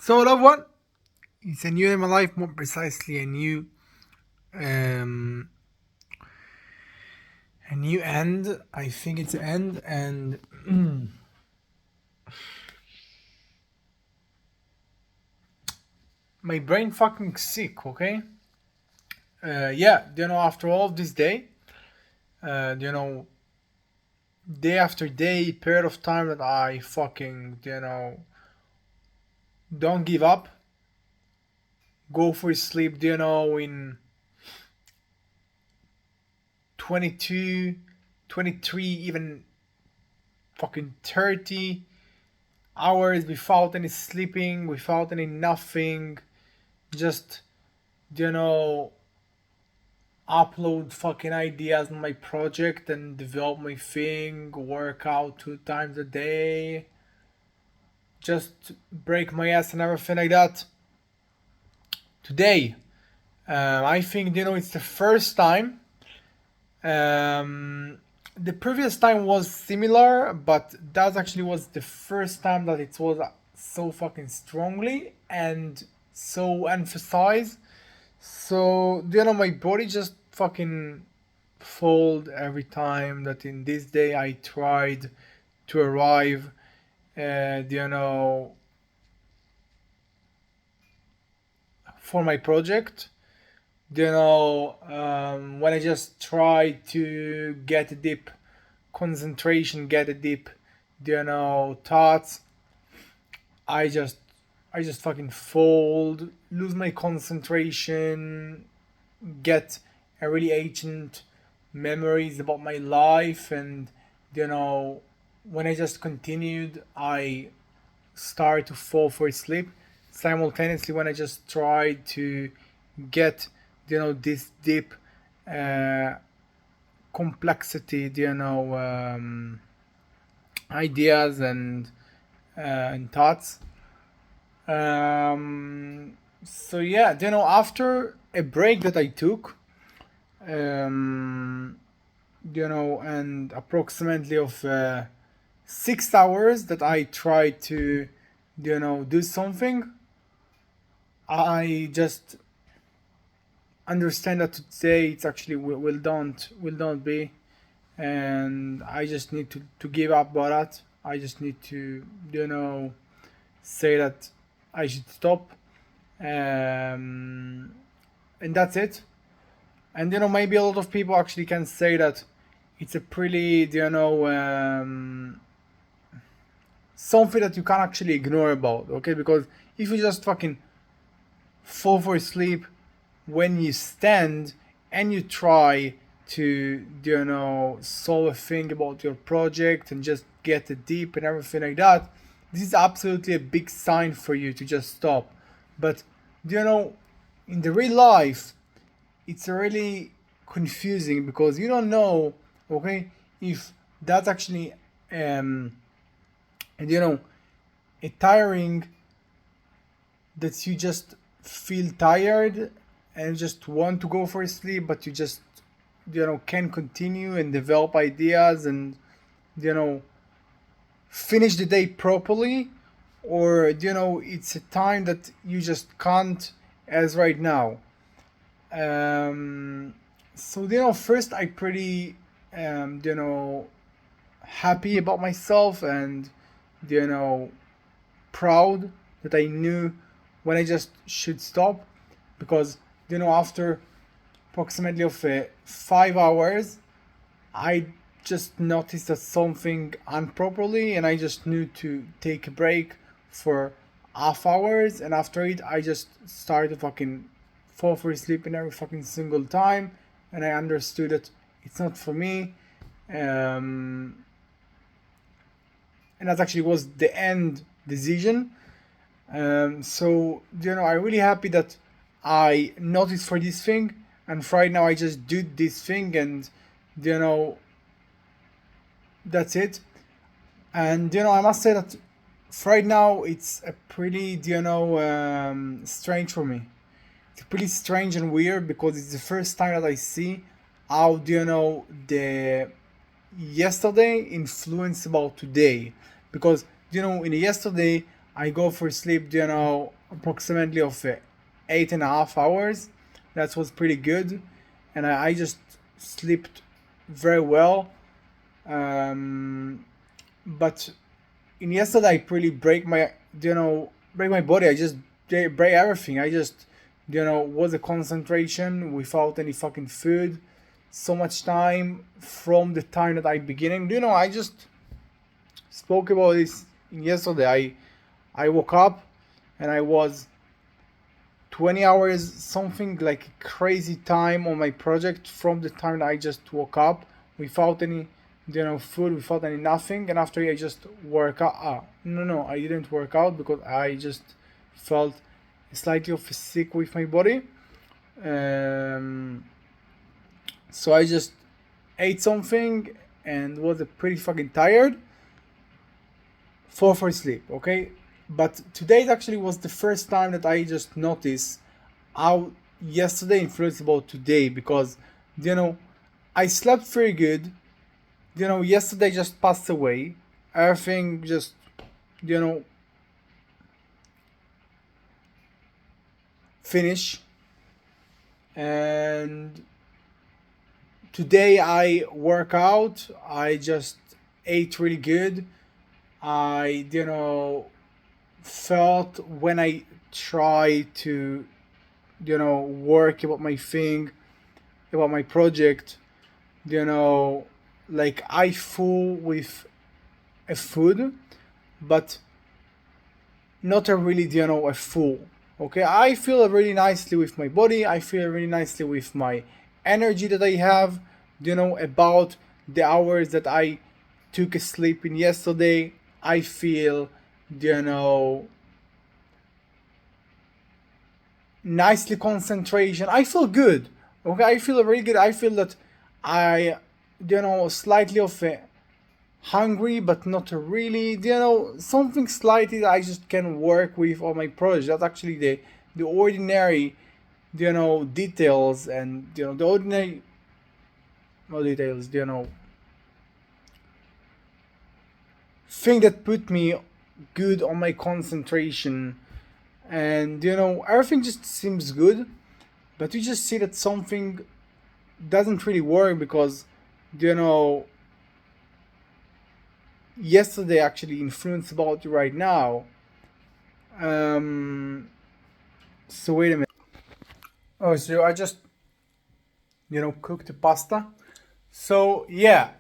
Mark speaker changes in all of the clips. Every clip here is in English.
Speaker 1: So, loved one, it's a new in my life, more precisely um, a new end. I think it's end, and my brain fucking sick. Okay, yeah, after all of this day, uh, you know, day after day, period of time that I fucking, don't give up, go for sleep. In 22, 23, even fucking 30 hours without any sleeping, without any nothing, just you know upload fucking ideas on my project and develop my thing, work out 2 times a day, just break my ass and everything like that. Today, I think it's the first time. um, the previous time was similar, but that actually was the first time that it was so fucking strongly and so emphasized. So, my body just fucking fold every time that in this day I tried to arrive at, for my project. When I just try to get a deep concentration, get a deep, thoughts, I just, I just fucking fold, lose my concentration, get a really ancient memories about my life, and you know when I just continued, I start to fall for sleep simultaneously when I just try to get this deep uh, complexity, ideas and thoughts. So yeah, after a break that I took, um, and approximately of 6 hours that I tried to, do something, I just understand that today it's actually will don't be, and I just need to give up about that. I just need to, say that I should stop, and that's it. And maybe a lot of people actually can say that it's a pretty, something that you can't actually ignore about, okay? Because if you just fucking fall for sleep when you stand and you try to, solve a thing about your project and just get it deep and everything like that, this is absolutely a big sign for you to just stop. But, in the real life, it's really confusing because you don't know, okay, if that's actually, um, and a tiring, that you just feel tired and just want to go for sleep, but you just can continue and develop ideas and you know finish the day properly, or it's a time that you just can't, as right now. um so first I pretty happy about myself, and you know proud that I knew when I just should stop, because after approximately of 5 hours, I just noticed that something improperly, and I just knew to take a break for half hours, and after it I just started to fucking fall for sleep in every fucking single time, and I understood that it's not for me. um, and that actually was the end decision. So I'm really happy that I noticed for this thing, and right now I just do this thing, and you know that's it. And I must say that right now it's a pretty strange for me. It's pretty strange and weird because it's the first time that I see how the yesterday influence about today. Because in the yesterday I go for sleep, approximately of 8.5 hours. That was pretty good, and I just slept very well. But in yesterday, I pretty break my body. I just break everything. I just, was a concentration without any fucking food. So much time from the time that I beginning. I just spoke about this yesterday. I woke up and I was 20 hours, something like a crazy time on my project from the time that I just woke up without any, food, without any nothing. And after I just work out. No, I didn't work out because I just felt slightly of sick with my body. Um, so I just ate something and was pretty fucking tired for sleep, okay? But today actually was the first time that I just noticed how yesterday influenced about today, because you know I slept very good. Yesterday just passed away. Everything just you know finish. And today I work out. I just ate really good. I felt when I try to work about my thing, about my project, you know like I full with a food, but not a really a full. Okay, I feel really nicely with my body. I feel really nicely with my energy that I have, about the hours that I took a sleep in yesterday. I feel you know nicely concentration. I feel good. Okay, I feel really good. I feel that I slightly of a hungry, but not really. Something slightly that I just can work with on my project. That's actually the ordinary details, and the ordinary no details. Thing that put me good on my concentration. And everything just seems good, but you just see that something doesn't really work because you know yesterday actually influenced about you right now. um so wait a minute. Oh, so I just cooked the pasta. So yeah,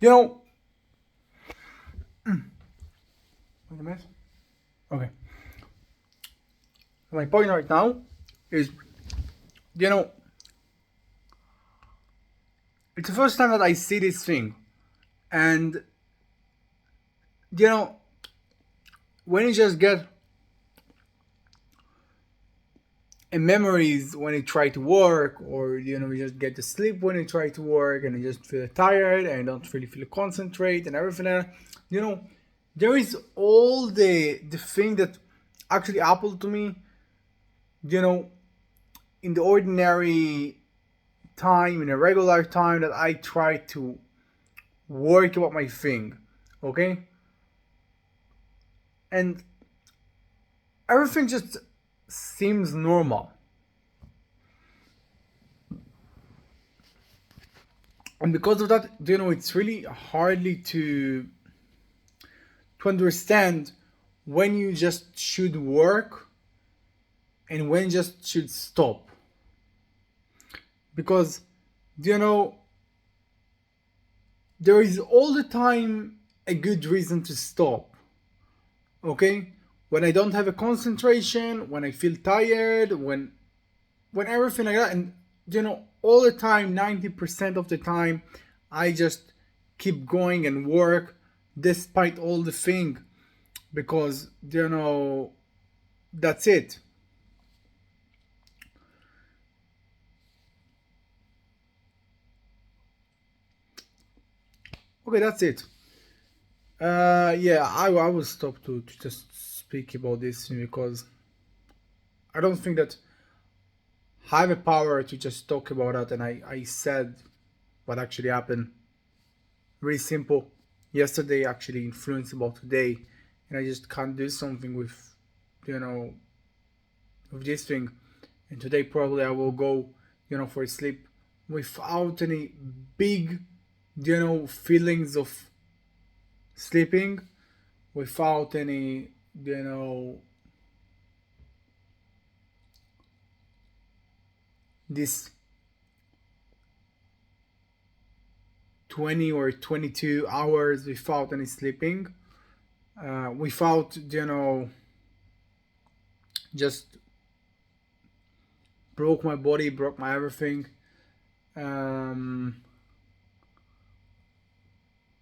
Speaker 1: you know wait a minute. Okay, my point right now is you know it's the first time that I see this thing. And you know when you just get memories when you try to work, or you just get to sleep when you try to work, and you just feel tired and don't really feel concentrate and everything like that. you know there is all the thing that actually happened to me you know in the ordinary time, in a regular time that I try to work about my thing. Okay, and everything just seems normal. And because of that, it's really hardly to understand when you just should work and when you just should stop. Because you know there is all the time a good reason to stop. Okay, when I don't have a concentration, when I feel tired, when everything like that. And all the time, 90% of the time, I just keep going and work despite all the thing, because that's it. Okay, that's it. Yeah, I will stop to just speak about this because I don't think that I have a power to just talk about that. And I said what actually happened. Really simple. yesterday actually influenced about today, and I just can't do something with, you know, with this thing. And today probably I will go, for sleep without any big, feelings of sleeping, without any, you know, this 20 or 22 hours without any sleeping, without, just broke my body, broke my everything. Um,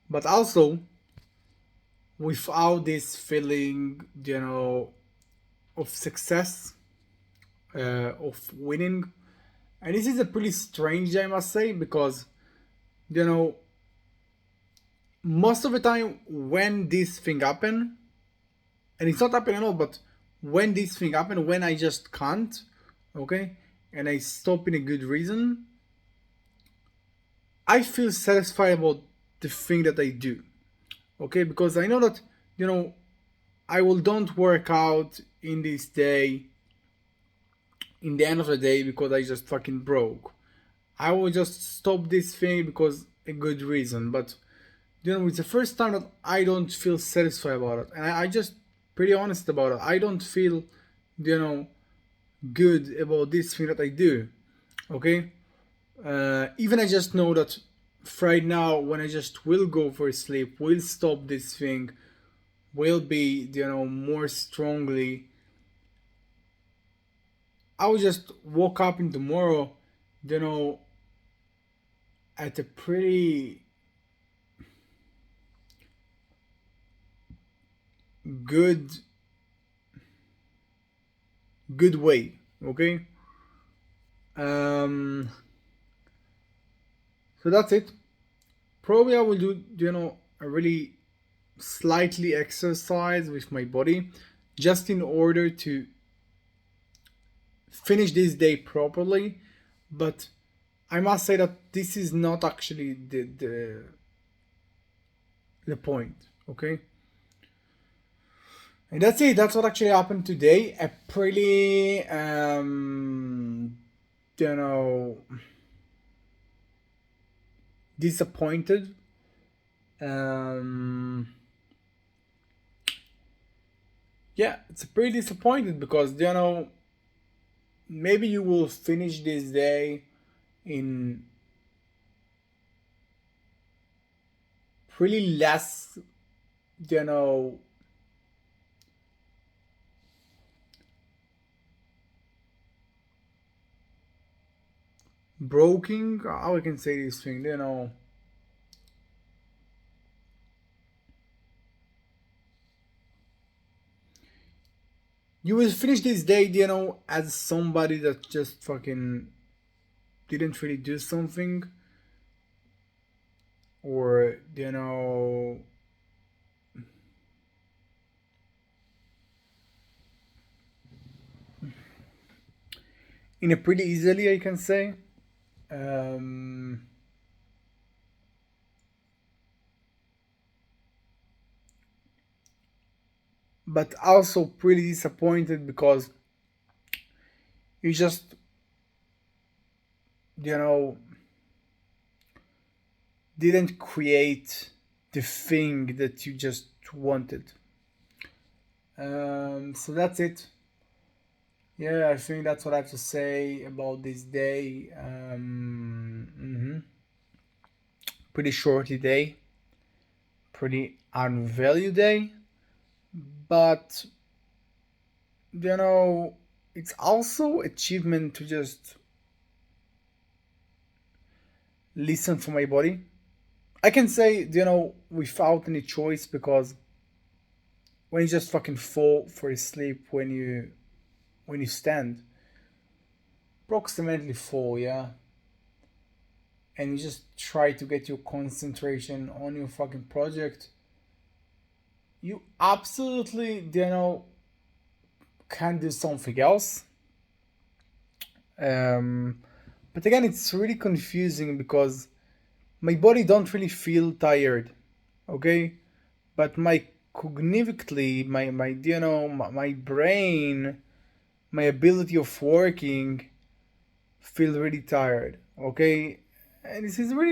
Speaker 1: but also without this feeling, of success, of winning. And this is a pretty strange, I must say, because, you know, most of the time when this thing happen, and it's not happening at all, but when this thing happen, when I just can't, okay, and I stop in a good reason, I feel satisfied about the thing that I do, okay, because I know that, I will don't work out in this day, in the end of the day, because I just fucking broke. I will just stop this thing because a good reason, but it's the first time that I don't feel satisfied about it, and I just pretty honest about it. I don't feel, you know, good about this thing that I do. Okay, even I just know that right now when I just will go for sleep, will stop this thing, will be, more strongly. I will just woke up in tomorrow, you know, at a pretty good good way. Okay, um, so that's it. Probably I will do, a really slightly exercise with my body, just in order to finish this day properly. But I must say that this is not actually the point. Okay, and that's it. That's what actually happened today. A pretty you know disappointed. um yeah, it's pretty disappointed because, maybe you will finish this day in pretty less, you know broken, how I can say this thing, you will finish this day, as somebody that just fucking didn't really do something, or, in a pretty easily, I can say. um but also pretty disappointed because you just, you know didn't create the thing that you just wanted. So that's it. Yeah, I think that's what I have to say about this day. Pretty shorty day, pretty unvalue day, but, you know, it's also achievement to just listen to my body. I can say, without any choice, because when you just fucking fall for sleep, when you stand, approximately fall, yeah, and you just try to get your concentration on your fucking project, you absolutely, can do something else. Um, but again, it's really confusing because my body don't really feel tired. okay? But my cognitively, my you know, my brain, my ability of working feel really tired, okay? And this is really